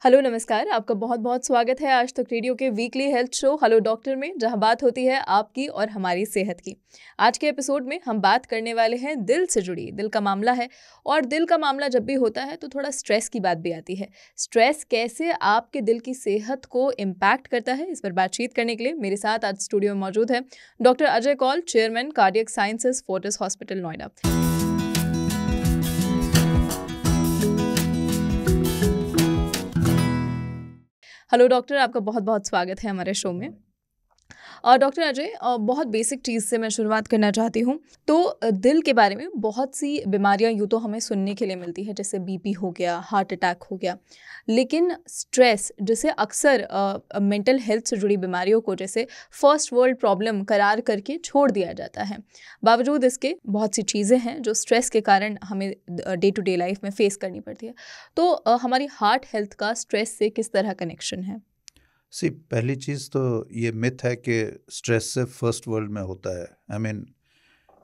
Hello नमस्कार, आपका बहुत-बहुत स्वागत है आज तक रेडियो के weekly health show hello doctor में, जहां बात होती है आपकी और हमारी सेहत की। आज के एपिसोड में हम बात करने वाले हैं दिल से जुड़ी, दिल का मामला है और दिल का मामला जब भी होता है तो थोड़ा स्ट्रेस की बात भी आती है। स्ट्रेस कैसे आपके दिल की सेहत को इम्पैक्ट करता है, इस पर बातचीत करने के लिए मेरे साथ आज स्टूडियो में मौजूद है doctor Ajay Kaul, chairman cardiac sciences, Fortis hospital, Noida. Hello doctor, आपका बहुत-बहुत स्वागत है हमारे शो में। और डॉक्टर अजय, बहुत बेसिक चीज़ से मैं शुरुआत करना चाहती हूँ। तो दिल के बारे में बहुत सी बीमारियाँ यूँ तो हमें सुनने के लिए मिलती है, जैसे बीपी हो गया, हार्ट अटैक हो गया। लेकिन स्ट्रेस जिसे अक्सर मेंटल हेल्थ से जुड़ी बीमारियों को जैसे फर्स्ट वर्ल्ड प्रॉब्लम करार करके छोड़ दिया जाता है। बावजूद इसके बहुत सी चीज़ें हैं जो स्ट्रेस के कारण हमें डे टू डे लाइफ में फेस करनी पड़ती है। तो हमारी हार्ट हेल्थ का स्ट्रेस से किस तरह कनेक्शन है? पहली चीज़ तो ये मिथ है कि स्ट्रेस से फर्स्ट वर्ल्ड में होता है। I mean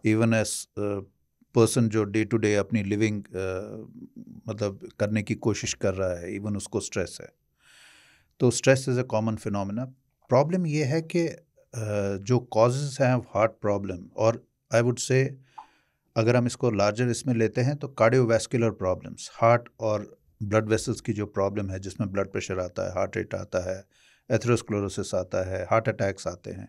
even as person जो डे टू डे अपनी लिविंग मतलब करने की कोशिश कर रहा है, इवन उसको स्ट्रेस है। तो stress is a common phenomena. Problem ये है कि जो कॉजेज़ हैं हार्ट प्रॉब्लम, और आई वुड से अगर हम इसको लार्जर इसमें लेते हैं तो कार्डियोवैस्कुलर प्रॉब्लम्स, हार्ट और ब्लड वेसल्स की जो प्रॉब्लम है जिसमें ब्लड प्रेशर आता है, हार्ट रेट आता है, एथेरोस्क्लेरोसिस आता है, हार्ट अटैक्स आते हैं,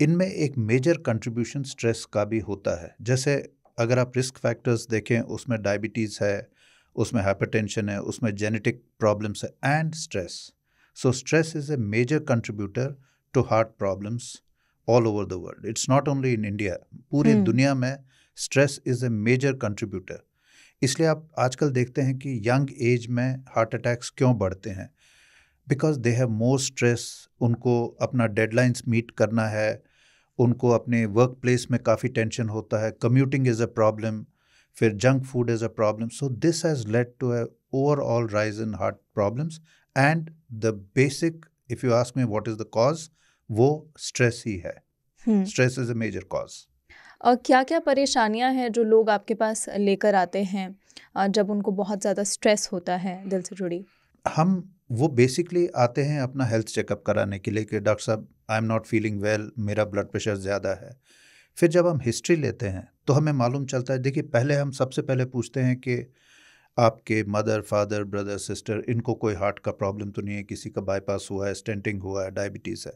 इनमें एक मेजर कंट्रीब्यूशन स्ट्रेस का भी होता है। जैसे अगर आप रिस्क फैक्टर्स देखें, उसमें डायबिटीज़ है, उसमें हाइपरटेंशन है, उसमें जेनेटिक प्रॉब्लम्स है and stress. So stress is a major contributor to heart problems all over the world. It's not only in India, पूरी दुनिया में stress is a major contributor. इसलिए आप आजकल देखते हैं कि यंग एज में हार्ट अटैक्स क्यों बढ़ते हैं, because they have more stress. उनको अपना डेडलाइंस मीट करना है, उनको अपने वर्क प्लेस में काफ़ी टेंशन होता है, कम्यूटिंग इज़ अ प्रॉब्लम, फिर junk food is a problem. So this has led to a overall rise in heart problems and the basic, if you ask me what is the cause, वो stress ही है। Stress is a major cause. और क्या-क्या परेशानियां हैं जो लोग आपके पास लेकर आते हैं जब उनको बहुत ज़्यादा स्ट्रेस होता है दिल से जुड़ी? हम वो बेसिकली आते हैं अपना हेल्थ चेकअप कराने के लिए कि डॉक्टर साहब आई एम नॉट फीलिंग वेल, मेरा ब्लड प्रेशर ज़्यादा है। फिर जब हम हिस्ट्री लेते हैं तो हमें मालूम चलता है, देखिए पहले हम सबसे पहले पूछते हैं कि आपके मदर, फादर, ब्रदर, सिस्टर, इनको कोई हार्ट का प्रॉब्लम तो नहीं है, किसी का बाईपास हुआ है, स्टेंटिंग हुआ है, डायबिटीज़ है।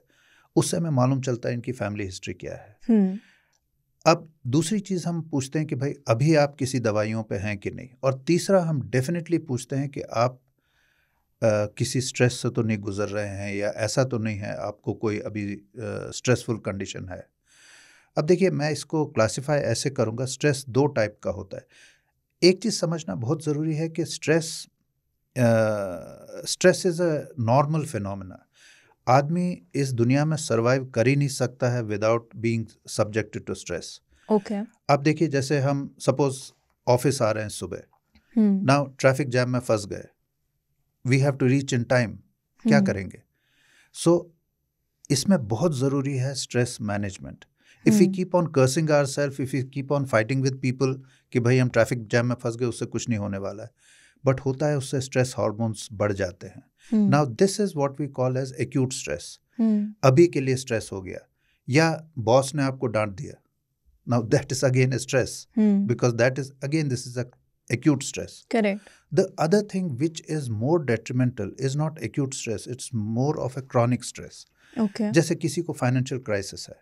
उससे हमें मालूम चलता है इनकी फैमिली हिस्ट्री क्या है। अब दूसरी चीज़ हम पूछते हैं कि भाई अभी आप किसी दवाइयों पे हैं कि नहीं, और तीसरा हम डेफिनेटली पूछते हैं कि आप किसी स्ट्रेस से तो नहीं गुजर रहे हैं, या ऐसा तो नहीं है आपको कोई अभी स्ट्रेसफुल कंडीशन है। अब देखिए मैं इसको क्लासिफाई ऐसे करूँगा, स्ट्रेस दो टाइप का होता है। एक चीज़ समझना बहुत ज़रूरी है कि stress is a normal phenomena. आदमी इस दुनिया में सर्वाइव कर ही नहीं सकता है without being subjected to stress. Okay. अब देखिए जैसे हम सपोज ऑफिस आ रहे हैं सुबह, नाउ ट्रैफिक जैम में फंस गए, we have to reach in time, क्या करेंगे? सो इसमें बहुत ज़रूरी है stress management. If we keep on cursing ourself, if we keep on fighting with people कि भाई हम ट्रैफिक जैम में फंस गए, उससे कुछ नहीं होने वाला है, बट होता है उससे स्ट्रेस हार्मोन्स बढ़ जाते हैं। Now this is what we call as acute stress. अभी के लिए स्ट्रेस हो गया, या बॉस ने आपको डांट दिया, now that is again stress, because that is again this is a acute stress. Correct. The other thing which is more detrimental is not acute stress, it's more of a chronic stress. Okay. जैसे किसी को financial crisis है,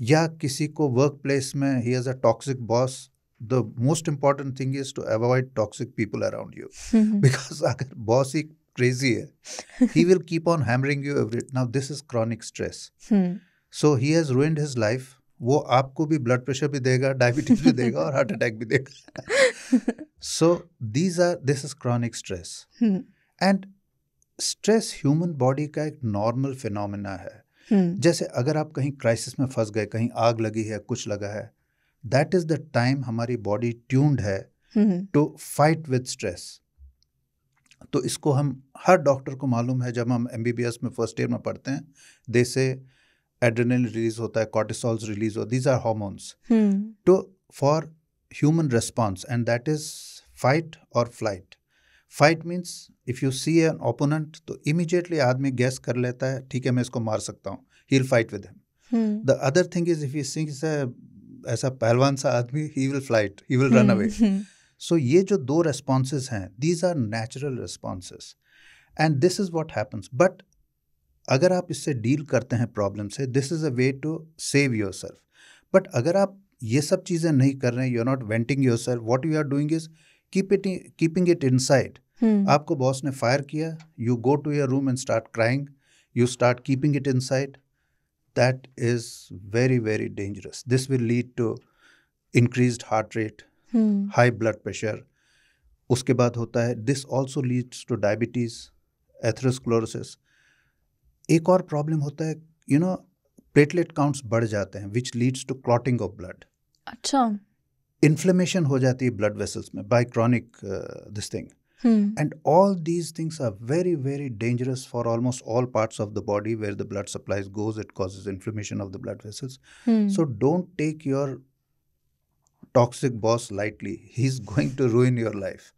या किसी को work place में ही has a toxic boss, the most important thing is to avoid toxic people around you, because अगर बॉस ही क्रेजी है, he will keep on hammering you every. Now this is chronic stress. So he has ruined his life. वो आपको भी blood pressure भी देगा, diabetes भी देगा और हार्ट अटैक भी देगा। So this is chronic stress. And stress human body का एक नॉर्मल फिनोमेना है। जैसे अगर आप कहीं क्राइसिस में फंस गए, कहीं आग लगी है, कुछ लगा है, दैट इज द टाइम हमारी बॉडी ट्यून्ड है टू फाइट विद स्ट्रेस। तो इसको हम हर डॉक्टर को मालूम है, जब हम MBBS में फर्स्ट ईयर में पढ़ते हैं, दे से एड्रेनलिन रिलीज होता है, कॉर्टिसोल्स रिलीज होता है, these are hormones to for human response, and that is fight और flight. Fight means if you see an opponent तो इमीडिएटली आदमी गैस कर लेता है, ठीक है मैं इसको मार सकता हूँ, he will fight with him. The other thing is if you see ऐसा पहलवान सा आदमी, he will flight, he will run away. So ये जो दो रेस्पॉन्सेज हैं, these are natural responses and this is what happens. But अगर आप इससे डील करते हैं प्रॉब्लम से, this is a way to save your self. But अगर आप ये सब चीज़ें नहीं कर रहे हैं, you are not venting your self, what you are doing is keeping it inside. आपको बॉस ने फायर किया, you go to your room and start crying, you start keeping it inside. That is very very dangerous. This will lead to increased heart rate, high blood pressure. उसके बाद होता है, this also leads to diabetes, atherosclerosis. एक और problem होता है, you know, platelet counts बढ़ जाते हैं, which leads to clotting of blood. अच्छा. इन्फ्लेमेशन हो जाती है ब्लड वेसल्स में by chronic this thing. And all these things are very very dangerous for almost all parts of the body where the blood supplies goes. It causes inflammation of the blood vessels. So don't take your toxic boss lightly. He's going to ruin your life.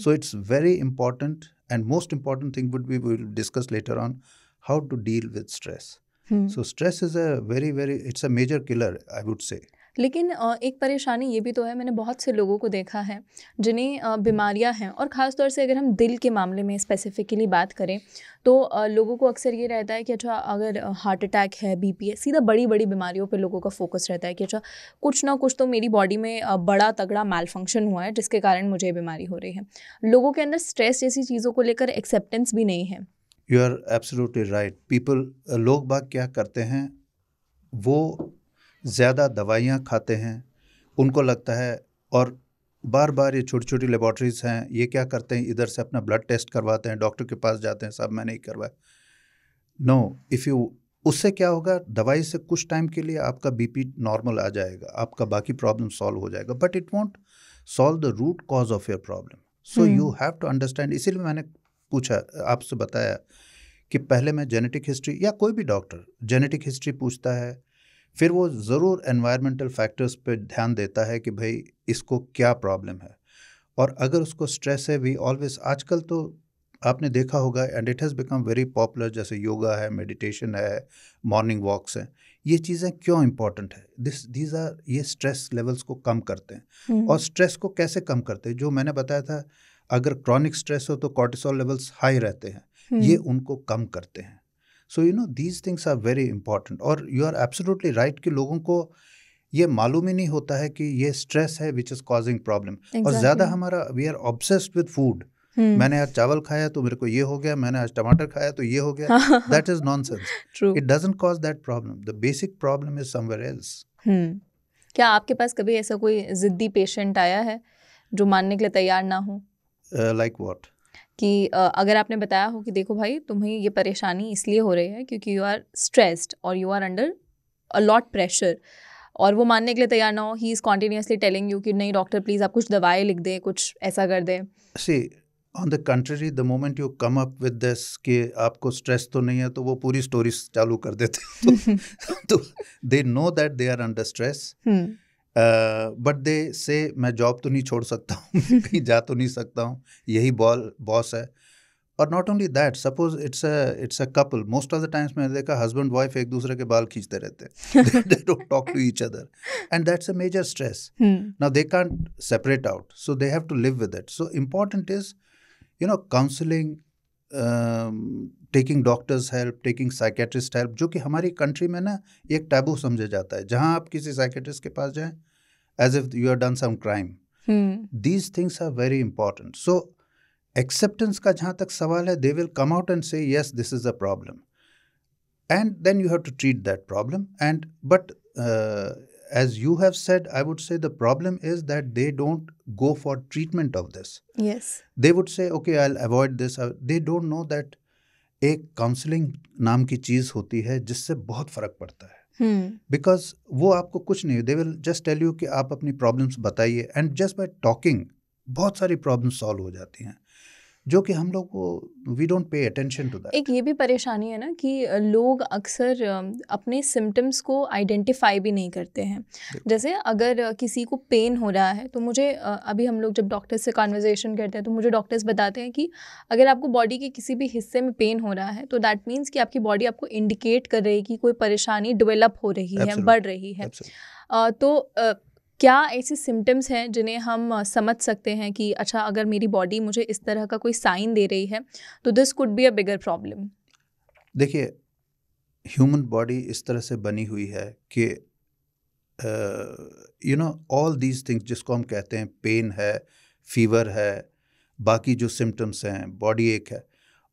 So it's very important, and most important thing would be, we will discuss later on, how to deal with stress. So stress is a very very, it's a major killer, I would say. लेकिन एक परेशानी ये भी तो है, मैंने बहुत से लोगों को देखा है जिन्हें बीमारियां हैं, और ख़ास तौर से अगर हम दिल के मामले में स्पेसिफिकली बात करें तो लोगों को अक्सर ये रहता है कि अच्छा अगर हार्ट अटैक है, बीपी है, सीधा बड़ी बड़ी बीमारियों पे लोगों का फोकस रहता है कि अच्छा कुछ ना कुछ तो मेरी बॉडी में बड़ा तगड़ा मैल फंक्शन हुआ है जिसके कारण मुझे बीमारी हो रही है. लोगों के अंदर स्ट्रेस जैसी चीज़ों को लेकर एक्सेप्टेंस भी नहीं है. You are absolutely right. लोग बाग क्या करते हैं, वो ज़्यादा दवाइयाँ खाते हैं, उनको लगता है, और बार बार ये छोटी छोटी लेबॉर्ट्रीज हैं, ये क्या करते हैं, इधर से अपना ब्लड टेस्ट करवाते हैं, डॉक्टर के पास जाते हैं, साहब मैंने नहीं करवाया. नो, इफ़ यू, उससे क्या होगा, दवाई से कुछ टाइम के लिए आपका बीपी नॉर्मल आ जाएगा, आपका बाकी प्रॉब्लम सॉल्व हो जाएगा, but it won't solve the root cause of your problem. So you have to understand. इसीलिए मैंने पूछा, आपसे बताया कि पहले मैं जेनेटिक हिस्ट्री, या कोई भी डॉक्टर जेनेटिक हिस्ट्री पूछता है, फिर वो ज़रूर एनवायरमेंटल फैक्टर्स पे ध्यान देता है कि भाई इसको क्या प्रॉब्लम है. और अगर उसको स्ट्रेस है, वी ऑलवेज, आजकल तो आपने देखा होगा, and it has become very popular, जैसे योगा है, मेडिटेशन है, मॉर्निंग वॉक्स हैं, ये चीज़ें क्यों इम्पॉर्टेंट है, दीज आर, ये स्ट्रेस लेवल्स को कम करते हैं. और स्ट्रेस को कैसे कम करते हैं, जो मैंने बताया था, अगर क्रॉनिक स्ट्रेस हो तो कॉर्टिसोल लेवल्स हाई रहते हैं, ये उनको कम करते हैं. So you know these things are very important. और यू आर एब्सोल्युटली राइट कि लोगों को ये मालूम ही नहीं होता है कि ये स्ट्रेस है विच इज़ कॉजिंग प्रॉब्लम. और ज़्यादा हमारा, we are obsessed with food. मैंने आज चावल खाया तो मेरे को ये हो गया, मैंने आज टमाटर खाया तो ये हो गया. That is nonsense. It doesn't cause that problem. The basic problem is somewhere else. क्या आपके पास कभी ऐसा कोई जिद्दी पेशेंट आया है जो मानने के लिए तैयार ना हो? Like what? कि अगर आपने बताया हो कि देखो भाई तुम्हें ये परेशानी इसलिए हो रही है क्योंकि यू आर स्ट्रेस्ड और you are under a lot pressure, और वो मानने के लिए तैयार ना हो, he is continuously telling you कि नहीं डॉक्टर प्लीज़ आप कुछ दवाएं लिख दें, कुछ ऐसा कर दें. See, on the country, the moment you come up with this कि आपको स्ट्रेस तो नहीं है, तो वो पूरी स्टोरी चालू कर देते हैं. तो they know that they are under stress, but they say मैं जॉब तो नहीं छोड़ सकता हूँ, कहीं जा तो नहीं सकता हूँ, यही बॉस है. और not only that, suppose it's a couple, most of the times मैंने देखा हस्बैंड वाइफ एक दूसरे के बाल खींचते रहते हैं. They don't talk to each other, and that's a major stress. Now they can't separate out, so they have to live with it. So important is, you know, counselling, taking doctor's help, taking psychiatrist help, जो कि हमारी country में ना एक taboo समझा जाता है. जहाँ आप किसी साइकेट्रिस्ट के पास जाएं, as if you have done some crime. These things are very important. So acceptance का जहाँ तक सवाल है, they will come out and say yes, this is a problem, and then you have to treat that problem. And but as you have said, I would say the problem is that they don't go for treatment of this. Yes. They would say okay, I'll avoid this. They don't know that एक counselling नाम की चीज़ होती है जिससे बहुत फ़र्क पड़ता है. बिकॉज वो आपको कुछ नहीं, they will just tell you कि आप अपनी प्रॉब्लम्स बताइए, एंड जस्ट बाय टॉकिंग बहुत सारी प्रॉब्लम्स सॉल्व हो जाती हैं. जो कि हम लोग को we don't pay attention to that. एक ये भी परेशानी है ना कि लोग अक्सर अपने सिम्टम्स को आइडेंटिफाई भी नहीं करते हैं। जैसे अगर किसी को पेन हो रहा है तो मुझे अभी हम लोग जब डॉक्टर से कॉन्वर्जेशन करते हैं तो मुझे डॉक्टर्स बताते हैं कि अगर आपको बॉडी के किसी भी हिस्से में पेन हो रहा है तो दैट मीन्स कि आपकी बॉडी आपको इंडिकेट कर रही है कि कोई परेशानी डेवलप हो रही है, बढ़ रही है। तो क्या ऐसे सिम्टम्स हैं जिन्हें हम समझ सकते हैं कि अच्छा अगर मेरी बॉडी मुझे इस तरह का कोई साइन दे रही है तो this could be a bigger problem? देखिए, ह्यूमन बॉडी इस तरह से बनी हुई है कि ऑल दीज थिंग्स जिसको हम कहते हैं पेन है, फीवर है, बाकी जो सिम्टम्स हैं, बॉडी एक है,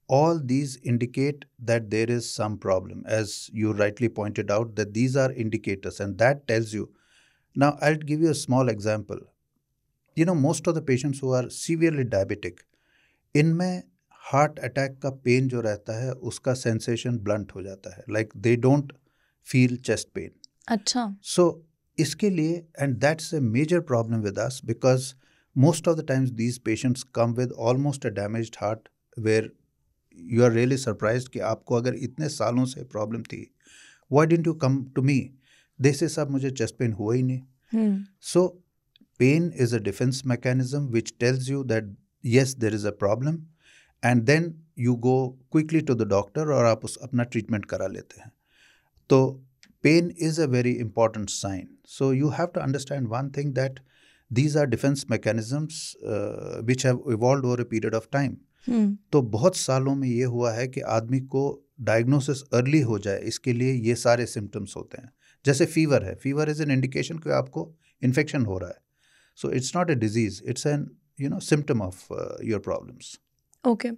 all these indicate that there is some problem, as you rightly pointed out, that these are indicators, and that tells you. Now I'll give you a small example. Most of the patients who are severely diabetic, इनमें heart attack का pain जो रहता है उसका sensation blunt हो जाता है, like they don't feel chest pain. अच्छा। सो इसके लिए, and that's a major problem with us, because most of the times these patients come with almost a damaged heart, where you are really surprise कि आपको अगर इतने सालों से problem थी, why didn't you come to me? They say साहब मुझे chest pain हुआ ही नहीं। So pain is a defence mechanism which tells you that yes there is a problem, and then you go quickly to the doctor और आप अपना treatment करा लेते हैं। तो pain is a very important sign, so you have to understand one thing, that these are defense mechanisms which have evolved over a period of time। तो बहुत सालों में ये हुआ है कि आदमी को डायग्नोसिस अर्ली हो जाए, इसके लिए ये सारे सिम्टम्स होते हैं। जैसे फीवर है, फीवर इज एन इंडिकेशन कि आपको इन्फेक्शन हो रहा है। So it's not a disease, it's an symptom of your problems। Okay.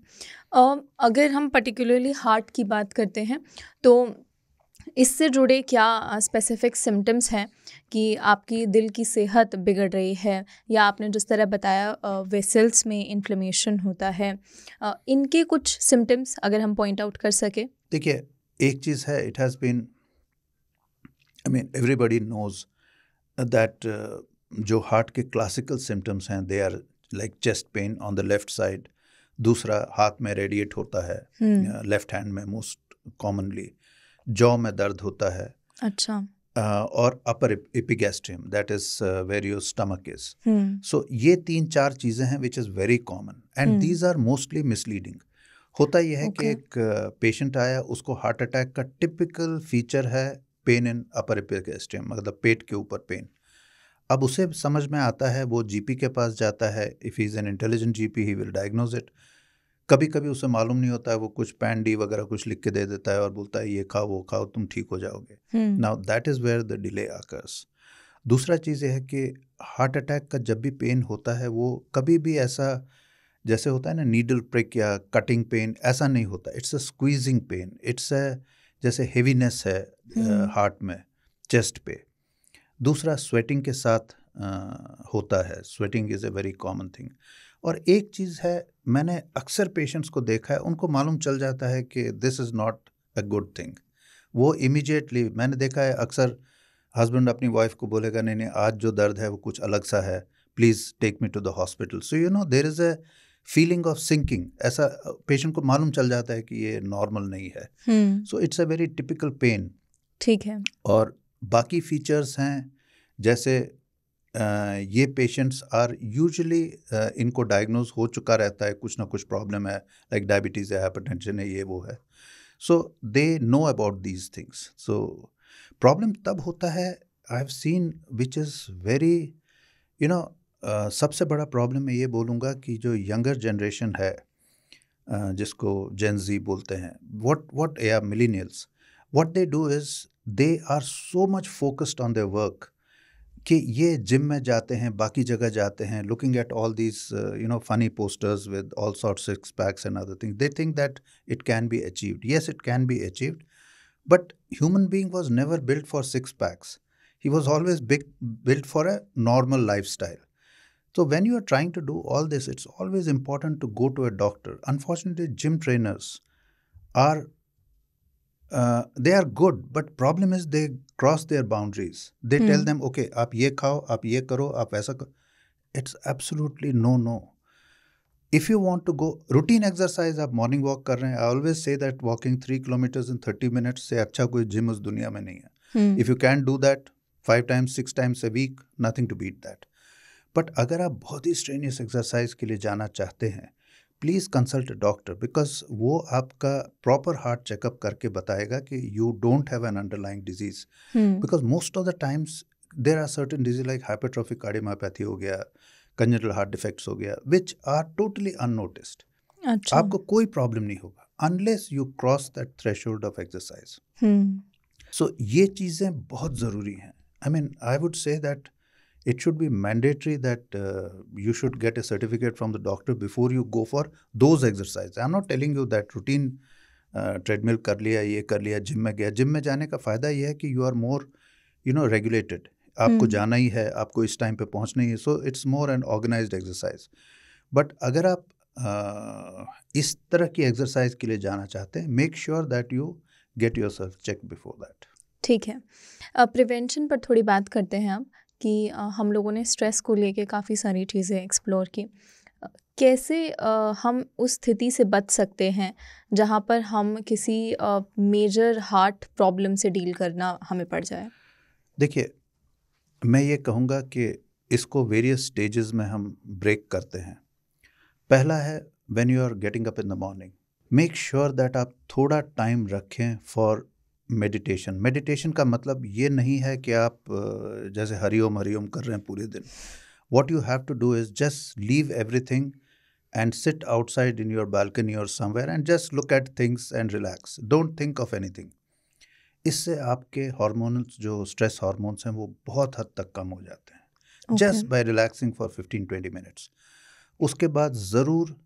अगर हम पर्टिकुलरली हार्ट की बात करते हैं तो इससे जुड़े क्या स्पेसिफिक सिम्टम्स हैं कि आपकी दिल की सेहत बिगड़ रही है, या आपने जिस तरह बताया वेसल्स में इन्फ्लेमेशन होता है, इनके कुछ सिम्टम्स अगर हम पॉइंट आउट कर सके? देखिए, एक चीज़ है, it has been, I mean everybody knows that जो हार्ट के क्लासिकल सिम्टम्स हैं, they are like chest pain on the left side, दूसरा हाथ में रेडिएट होता है, लेफ्ट हैंड में मोस्ट कॉमनली, जॉ में दर्द होता है। अच्छा। और upper epigastrium, that is where your stomach is. So ये 3-4 चीज़ें हैं which is very common, and these are mostly misleading. होता यह है कि एक पेशेंट आया, उसको हार्ट अटैक का टिपिकल फीचर है पेन इन अपर एपिगैस्ट्रियम, मतलब पेट के ऊपर पेन। अब उसे समझ में आता है, वो जीपी के पास जाता है, if he is an intelligent GP he will diagnose it. कभी कभी उसे मालूम नहीं होता है, वो कुछ पैन-डी वगैरह कुछ लिख के दे देता है और बोलता है ये खाओ वो खाओ, तुम ठीक हो जाओगे। Now that is where the delay occurs. दूसरा चीज़ ये है कि हार्ट अटैक का जब भी पेन होता है, वो कभी भी ऐसा जैसे होता है ना नीडल प्रिक या कटिंग पेन, ऐसा नहीं होता। It's a squeezing pain, it's a जैसे हेवीनेस है हार्ट में, चेस्ट पे। दूसरा स्वेटिंग के साथ होता है, sweating is a very common thing. और एक चीज़ है, मैंने अक्सर पेशेंट्स को देखा है, उनको मालूम चल जाता है कि this is not a good thing. वो इमीडिएटली, मैंने देखा है अक्सर हस्बैंड अपनी वाइफ को बोलेगा नहीं नहीं आज जो दर्द है वो कुछ अलग सा है, please take me to the hospital. So there is a feeling of sinking, ऐसा पेशेंट को मालूम चल जाता है कि ये नॉर्मल नहीं है। So it's a very typical pain. ठीक है। और बाकी फीचर्स हैं, जैसे ये पेशेंट्स आर यूजुअली, इनको डायग्नोज हो चुका रहता है, कुछ ना कुछ प्रॉब्लम है, लाइक डायबिटीज़ है, हाइपरटेंशन है, ये वो है। So they know about these things. So problem तब होता है, I have seen which is very सबसे बड़ा प्रॉब्लम मैं ये बोलूँगा कि जो यंगर जनरेशन है, जिसको जेन ज़ी बोलते हैं, what या millennials, what they do is they are so much focused on their work कि ये जिम में जाते हैं, बाकी जगह जाते हैं, looking at all these funny posters with all sorts of six packs and other things, they think that it can be achieved. Yes, it can be achieved, but human being was never built for six packs. He was always built for a normal lifestyle. So when you are trying to do all this, it's always important to go to a doctor. Unfortunately, gym trainers are they are good, but problem is they cross their boundaries. They tell them, okay, आप ये खाओ, आप ये करो, आप ऐसा करो. It's absolutely no. If you want to go routine exercise, आप मॉर्निंग वॉक कर रहे हैं, I always say that walking 3 kilometres in 30 minutes से अच्छा कोई जिम उस दुनिया में नहीं है. If you can do that 5 times 6 times a week, nothing to beat that. But अगर आप बहुत ही स्ट्रेनियस एक्सरसाइज के लिए जाना चाहते हैं, please consult a doctor, because वो आपका प्रॉपर हार्ट चेकअप करके बताएगा कि you don't have an underlying disease. Because most of the times there are certain disease like hypertrophic cardiomyopathy हो गया, कंजेनिटल हार्ट डिफेक्ट्स हो गया, विच आर टोटली अननोटिस्ड. अच्छा. आपको कोई प्रॉब्लम नहीं होगा unless you cross that threshold of exercise. So ये चीज़ें बहुत ज़रूरी हैं. I mean, I would say that it should be mandatory that you should get a certificate from the doctor before you go for those exercises. I'm not telling you that routine treadmill कर लिया, ये कर लिया, gym में गया. Gym में जाने का फ़ायदा ये है कि you are more, regulated. आपको जाना ही है, आपको इस टाइम पे पहुंचना ही है. So it's more an organized exercise. But अगर आप इस तरह की एक्सरसाइज के लिए जाना चाहते हैं, make sure that you get yourself checked before that. ठीक है. प्रिवेंशन पर थोड़ी बात करते हैं अब कि हम लोगों ने स्ट्रेस को लेके काफ़ी सारी चीज़ें एक्सप्लोर की. कैसे हम उस स्थिति से बच सकते हैं जहाँ पर हम किसी मेजर हार्ट प्रॉब्लम से डील करना हमें पड़ जाए? देखिए, मैं ये कहूँगा कि इसको वेरियस स्टेजेस में हम ब्रेक करते हैं. पहला है when you are getting up in the morning, make sure that आप थोड़ा टाइम रखें फॉर मेडिटेशन. मेडिटेशन का मतलब ये नहीं है कि आप जैसे हरिओम हरिओम कर रहे हैं पूरे दिन. What you have to do is just leave everything and sit outside in your balcony और somewhere and just look at things and relax. Don't think of anything. इससे आपके हार्मोन्स, जो स्ट्रेस हार्मोन्स हैं, वो बहुत हद तक कम हो जाते हैं just by relaxing for 15-20 minutes. उसके बाद ज़रूर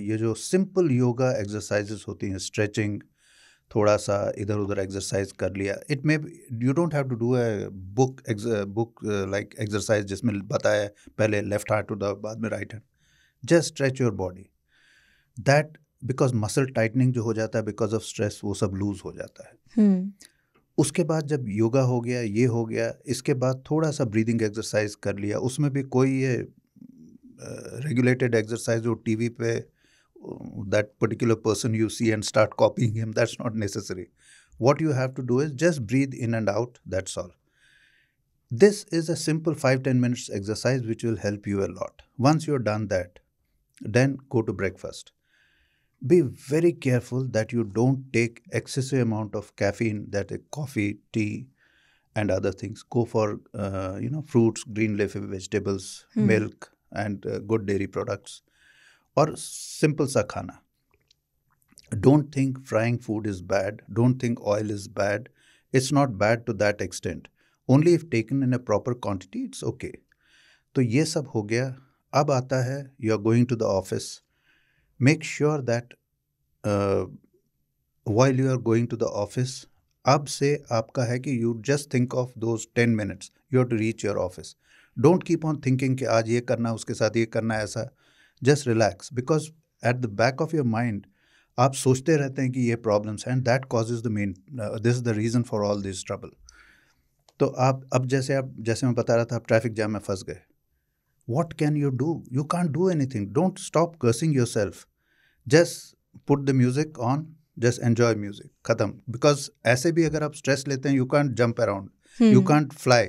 ये जो सिंपल योगा एक्सरसाइजेस होती हैं, स्ट्रेचिंग, थोड़ा सा इधर उधर एक्सरसाइज कर लिया. It may you don't have to do a book like exercise जिसमें बताया पहले लेफ्ट हैंड टू द बाद में right hand. Just stretch your body. That because muscle tightening जो हो जाता है बिकॉज ऑफ स्ट्रेस, वो सब लूज हो जाता है. उसके बाद जब योगा हो गया, ये हो गया, इसके बाद थोड़ा सा ब्रीदिंग एक्सरसाइज कर लिया. उसमें भी कोई ये रेगुलेटेड एक्सरसाइज जो टीवी पे that particular person you see and start copying him, that's not necessary. What you have to do is just breathe in and out, that's all. This is a simple 5-10 minutes exercise which will help you a lot. Once you're done that, then go to breakfast. Be very careful that you don't take excessive amount of caffeine, that is coffee, tea and other things. Go for fruits, green leafy vegetables, milk and good dairy products. और simple सा खाना. Don't think frying food is bad, don't think oil is bad. It's not bad to that extent. Only if taken in a proper quantity it's okay. तो ये सब हो गया. अब आता है you are going to the office. Make sure that while you are going to the office, अब से आपका है कि you just think of those 10 minutes you have to reach your office. Don't keep on thinking कि आज ये करना, उसके साथ ये करना, ऐसा. Just relax, because at the back of your mind आप सोचते रहते हैं कि ये problems हैं, and that causes the main this is the reason for all this trouble. तो आप अब जैसे मैं बता रहा था, आप ट्रैफिक जाम में फंस गए. What can you do? You can't do anything. Don't stop cursing yourself. Just put the music on, just enjoy music. खत्म. Because ऐसे भी अगर आप स्ट्रेस लेते हैं, you can't jump around, you can't fly.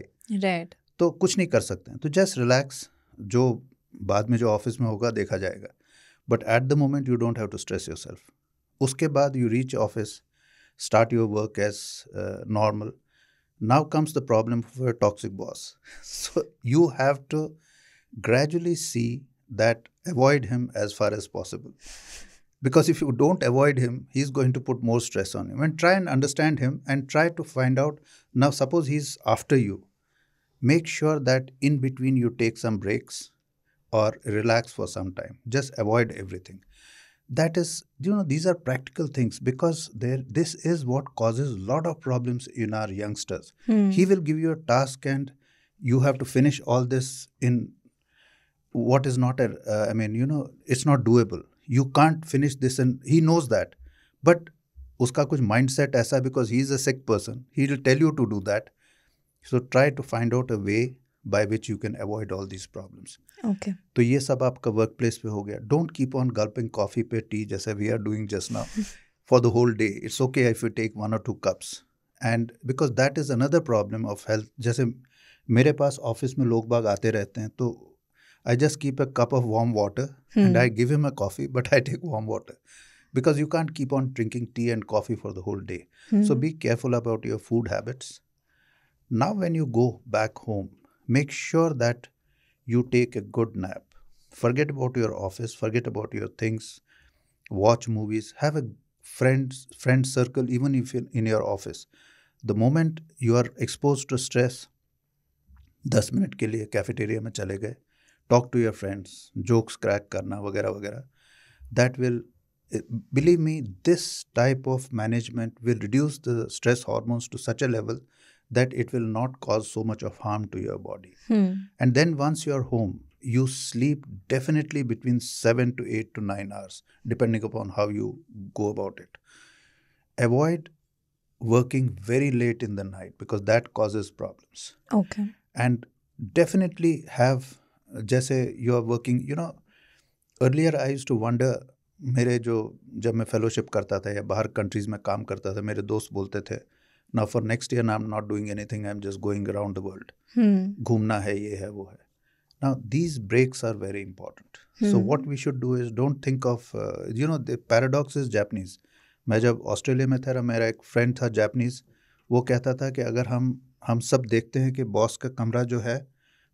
Right. तो कुछ नहीं कर सकते हैं. तो just relax. जो बाद में जो ऑफिस में होगा देखा जाएगा. But at the moment you don't have to stress your self. उसके बाद you reach office, start your work as normal. Now comes the problem for toxic boss. So you have to gradually see that avoid him as far as possible. Because if you don't avoid him, he's going to put more stress on you. And try and understand him and try to find out. Now, suppose he's after you. Make sure that in between you take some breaks or relax for some time. Just avoid everything. That is, these are practical things, because this is what causes a lot of problems in our youngsters. He will give you a task and you have to finish all this in what is not it's not doable. You can't finish this, and he knows that. But uska kuch mindset aisa, because he is a sick person, he will tell you to do that. So try to find out a way by which you can avoid all these problems. Okay तो ये सब आपका work place पे हो गया. Don't keep on gulping coffee पे tea जैसे we are doing just now for the whole day. It's okay if you take 1 or 2 cups. And because that is another problem of health. जैसे मेरे पास office में लोग बाग आते रहते हैं, तो I just keep a cup of warm water and I give him a coffee, but I take warm water because you can't keep on drinking tea and coffee for the whole day. So be careful about your food habits. Now when you go back home, make sure that you take a good nap. Forget about your office, forget about your things, watch movies, have a friend circle even if you're in your office. The moment you are exposed to stress, 10 minute के लिए cafeteria में चले गए, talk to your friends, jokes crack करना वगैरह वगैरह, that will, believe me, this type of management will reduce the stress hormones to such a level that it will not cause so much of harm to your body. And then once you are home, you sleep definitely between 7 to 8 to 9 hours, depending upon how you go about it. Avoid working very late in the night because that causes problems. Okay And definitely have, जैसे you are working, earlier I used to wonder, मेरे जब मैं fellowship करता था या बाहर countries में काम करता था, मेरे दोस्त बोलते थे, ना for next year I am not doing anything, I am just going around the world. घूमना है, ये है, वो है. Now these breaks are very important. So what we should do is don't think of, the paradox is Japanese. मैं जब Australia में था, मेरा एक फ्रेंड था जापानीज, वो कहता था कि अगर हम सब देखते हैं कि बॉस का कमरा जो है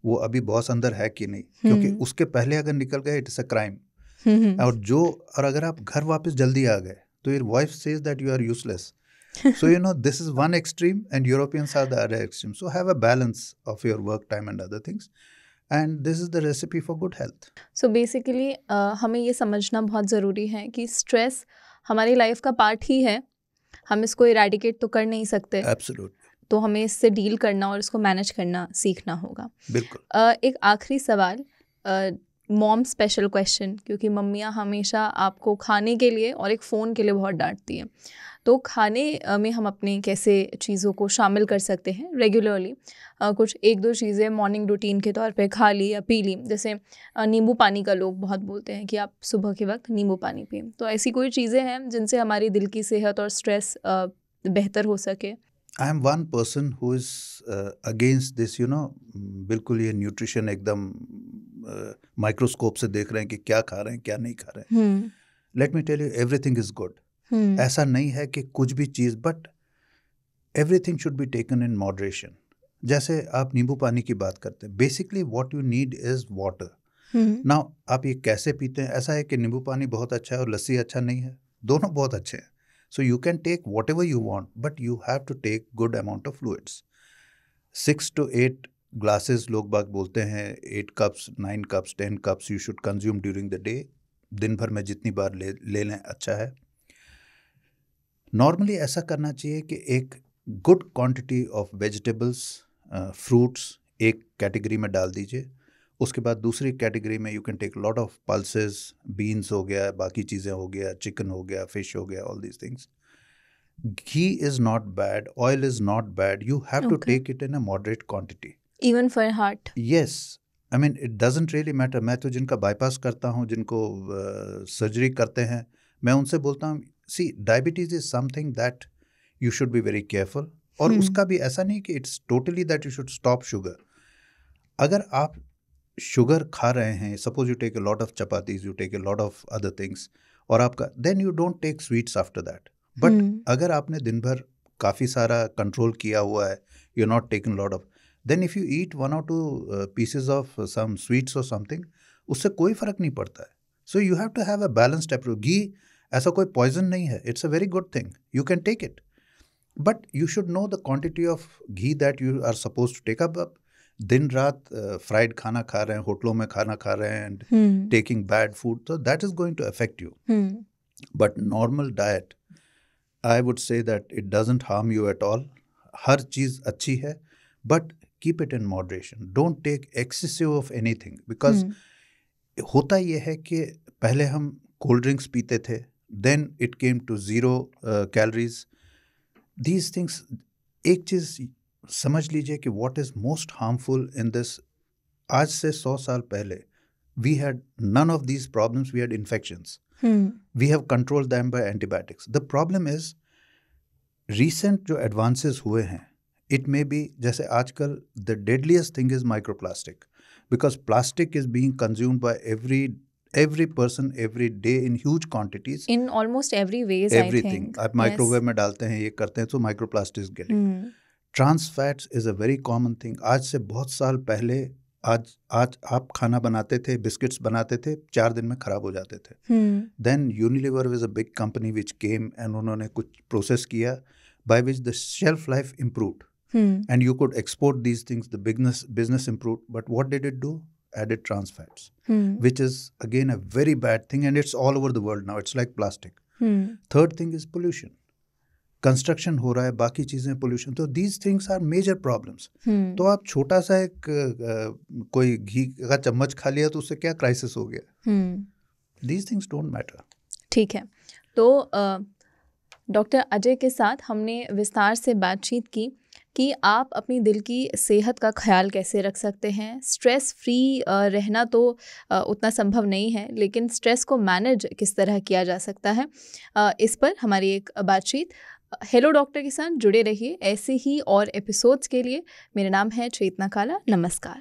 वो अभी बॉस अंदर है कि नहीं, क्योंकि उसके पहले अगर निकल गए इट्स अ क्राइम. और अगर आप घर वापस जल्दी आ गए तो your wife says that you are useless. So this is one extreme and Europeans are the other extreme. So have a balance of your work time and other things. And this is the recipe for good health. So basically हमें ये समझना बहुत ज़रूरी है कि stress हमारी life का part ही है, हम इसको इरेडिकेट तो कर नहीं सकते. Absolutely. तो हमें इससे डील करना और इसको मैनेज करना सीखना होगा. बिल्कुल. एक आखिरी सवाल, मॉम स्पेशल क्वेश्चन, क्योंकि मम्मियाँ हमेशा आपको खाने के लिए और एक फ़ोन के लिए बहुत डांटती हैं. तो खाने में हम अपने कैसे चीज़ों को शामिल कर सकते हैं रेगुलरली? कुछ 1-2 चीज़ें मॉर्निंग रूटीन के तौर पे खा ली या पी ली, जैसे नींबू पानी का लोग बहुत बोलते हैं कि आप सुबह के वक्त नींबू पानी पिएं. तो ऐसी कोई चीज़ें हैं जिनसे हमारी दिल की सेहत और स्ट्रेस बेहतर हो सके? I am one person who is against this, बिल्कुल ये न्यूट्रिशन एकदम माइक्रोस्कोप से देख रहे हैं कि क्या खा रहे हैं क्या नहीं खा रहे हैं. Let me tell you, everything is good. ऐसा नहीं है कि कुछ भी चीज़, but everything should be taken in moderation. जैसे आप नींबू पानी की बात करते हैं, basically what you need is water. Now आप ये कैसे पीते हैं? ऐसा है कि नींबू पानी बहुत अच्छा है और लस्सी अच्छा नहीं है, दोनों बहुत अच्छे हैं. So you can take whatever you want, but you have to take good amount of fluids. 6 to 8 glasses लोग बाग बोलते हैं, 8 cups, 9 cups, 10 cups you should consume during the day. दिन भर में जितनी बार ले लें अच्छा है. Normally ऐसा करना चाहिए कि एक good quantity of vegetables, fruits एक कैटेगरी में डाल दीजिए. उसके बाद दूसरी कैटेगरी में you can take lot of pulses, beans हो गया, बाकी चीज़ें हो गया, चिकन हो गया, फिश हो गया, all these things. Ghee is not bad, oil is not bad, you have to take it in a moderate quantity. Even for heart? Yes, I mean it doesn't really matter. मैं तो जिनका bypass करता हूँ, जिनको surgery करते हैं, मैं उनसे बोलता हूँ, see diabetes is something that you should be very careful. और उसका भी ऐसा नहीं कि it's totally that you should stop sugar. अगर आप शुगर खा रहे हैं, suppose you take a lot of chapatis, you take a lot of other things, और आपका then you don't take sweets after that. But अगर आपने दिन भर काफ़ी सारा कंट्रोल किया हुआ है, you not taken lot of, then if you eat 1 or 2 pieces of some sweets और समथिंग, उससे कोई फ़र्क नहीं पड़ता है. So you have to have a balanced approach. घी ऐसा कोई पॉइजन नहीं है, it's a very good thing, you can take it, but you should know the quantity of घी that you are suppose to take up. दिन रात fried खाना खा रहे हैं, होटलों में खाना खा रहे हैं, एंड टेकिंग बैड फूड, तो that is going to affect you. But normal diet, I would say that it doesn't harm you at all. हर चीज़ अच्छी है, but keep it in moderation. Don't take excessive of anything, because होता ये है कि पहले हम कोल्ड ड्रिंक्स पीते थे, then it came to 0 calories. These things, एक चीज़ समझ लीजिए कि what is most harmful in this, आज से 100 साल पहले we had none of these problems, we had infections, we have controlled them by antibiotics. The problem is recent जो एडवांसेस हुए हैं, इट मे बी, जैसे आजकल the deadliest thing is microplastic, because plastic is being consumed by every person every day in huge quantities, in almost every ways, everything. I think. आप microwave में डालते हैं, ये करते हैं, तो microplastics getting. Trans fats is a very common thing. आज से बहुत साल पहले, आज आप खाना बनाते थे, बिस्किट्स बनाते थे, 4 दिन में खराब हो जाते थे। Then Unilever was a big company which came and उन्होंने कुछ प्रोसेस किया by which the shelf life improved and you could export these things, the business improved, but what did it do? Added trans fats, which is again a very bad thing, and it's all over the world now. It's like plastic. Third thing is pollution. Construction हो रहा है, बाकी चीजें pollution, तो these things are major problems. तो आप छोटा सा एक कोई घी का चम्मच खा लिया तो उससे क्या क्राइसिस हो गया? These things don't matter. ठीक है, तो डॉक्टर अजय के साथ हमने विस्तार से बातचीत की कि आप अपनी दिल की सेहत का ख्याल कैसे रख सकते हैं। स्ट्रेस फ्री रहना तो उतना संभव नहीं है, लेकिन स्ट्रेस को मैनेज किस तरह किया जा सकता है, इस पर हमारी एक बातचीत। हेलो डॉक्टर के साथ जुड़े रहिए ऐसे ही और एपिसोड्स के लिए। मेरा नाम है चेतना काला। नमस्कार।